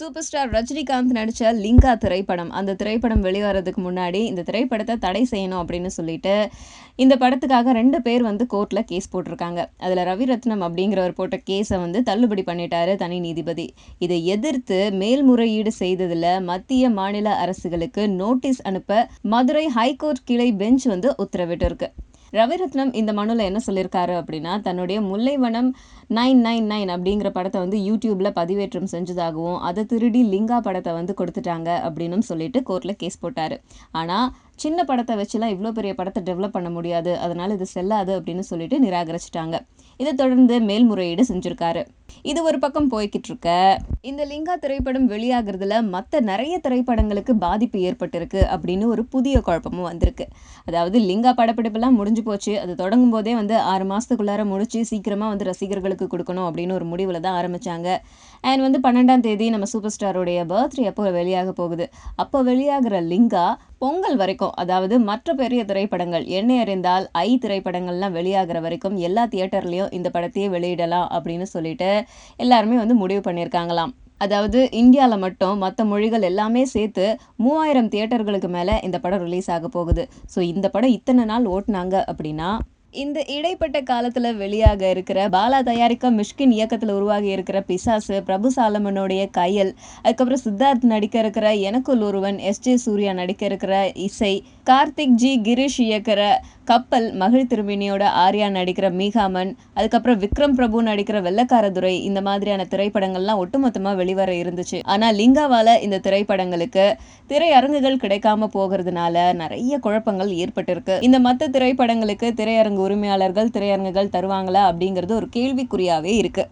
Super star Rajinikanth நடிச்ச லிங்கா திரைப்படம். அந்த திரைப்படம் வெளிவரதுக்கு முன்னாடி, இந்த திரைப்படத்த தடை செய்யணும் அப்படின்னு சொல்லிட்டு, இந்த படத்துக்காக 2 பேர் கோர்ட்ல கேஸ் போட்டிருக்காங்க. அதுல ரவிரத்னம் அப்படிங்கிறவர் போட்ட கேஸ தள்ளுபடி பண்ணிட்டாரு தனி நீதிபதி. இதை எதிர்த்து மேல்முறையீடு செய்ததுல மத்திய, மாநில அரசுகளுக்கு நோட்டீஸ் அனுப்ப மதுரை ஹைகோர்ட் கிளை பெஞ்ச் உத்தரவிட்டிருக்கு. ரவிரத்னம் இந்த மனுல என்ன சொல்லியிருக்காரு அப்படின்னா, தன்னுடைய முல்லைவனம் 999 அப்படிங்கிற படத்தை யூடியூப்ல பதிவேற்றம் செஞ்சதாகவும், அதை திருடி லிங்கா படத்தை கொடுத்துட்டாங்க அப்படின்னும் சொல்லிட்டு கோர்ட்ல கேஸ் போட்டாரு. ஆனா சின்ன படத்தை வச்சுலாம் இவ்வளோ பெரிய படத்தை டெவலப் பண்ண முடியாது, அதனால இது செல்லாது அப்படின்னு சொல்லிட்டு நிராகரிச்சிட்டாங்க. இதை தொடர்ந்து மேல்முறையீடு செஞ்சிருக்காரு. இது ஒரு பக்கம் போய்கிட்டு இருக்க, இந்த லிங்கா திரைப்படம் வெளியாகிறதுல மற்ற நிறைய திரைப்படங்களுக்கு பாதிப்பு ஏற்பட்டிருக்கு அப்படின்னு ஒரு புதிய குழப்பமும் வந்திருக்கு. அதாவது லிங்கா படப்பிடிப்பெல்லாம் முடிஞ்சு போச்சு, அது தொடங்கும் போதே 6 மாசத்துக்குள்ளார முடிச்சு சீக்கிரமா ரசிகர்களுக்கு கொடுக்கணும் அப்படின்னு ஒரு முடிவுல தான் ஆரம்பிச்சாங்க. அண்ட் 12ஆம் தேதி நம்ம சூப்பர் ஸ்டாரோடைய பர்த்டே அப்போ வெளியாக போகுது. அப்போ வெளியாகிற லிங்கா பொங்கல் வரைக்கும், அதாவது மற்ற பெரிய திரைப்படங்கள் என்னை அறிந்தால் திரைப்படங்கள்லாம் வெளியாகிற வரைக்கும் எல்லா தியேட்டர்லயும் இந்த படத்தையே வெளியிடலாம் அப்படின்னு சொல்லிட்டு எல்லாருமே முடிவு பண்ணியிருக்காங்களாம். அதாவது இந்தியாவில் மட்டும் மற்ற மொழிகள் எல்லாமே சேர்த்து 3000 தியேட்டர்களுக்கு மேலே இந்த படம் ரிலீஸ் ஆக போகுது. ஸோ இந்த படம் இத்தனை நாள் ஓட்டுனாங்க அப்படின்னா, இந்த இடைப்பட்ட காலத்துல வெளியாக இருக்கிற பாலா தயாரிக்க மிஷ்கின் இயக்கத்துல உருவாகி இருக்கிற பிசாசு, பிரபு சாலமனுடைய கயல், அதுக்கப்புறம் சித்தார்த் நடிக்க இருக்கிற எனக்குள் ஒருவன், எஸ்.ஜே. சூர்யா நடிக்க இருக்கிற இசை, கார்த்திக் ஜி கிரீஷ் இயக்கிற கப்பல், மகிழ் திருமேனியோட ஆர்யா நடிக்கிற மீகாமன், அதுக்கப்புறம் விக்ரம் பிரபு நடிக்கிற வெள்ளக்காரதுரை, இந்த மாதிரியான திரைப்படங்கள்லாம் ஒட்டுமொத்தமாக வெளிவர இருந்துச்சு. ஆனால் லிங்காவால் இந்த திரைப்படங்களுக்கு திரையரங்குகள் கிடைக்காம போகிறதுனால நிறைய குழப்பங்கள் ஏற்பட்டிருக்கு. இந்த மற்ற திரைப்படங்களுக்கு திரையரங்கு உரிமையாளர்கள் திரையரங்குகள் தருவாங்களா அப்படிங்கிறது ஒரு கேள்விக்குறியாவே இருக்கு.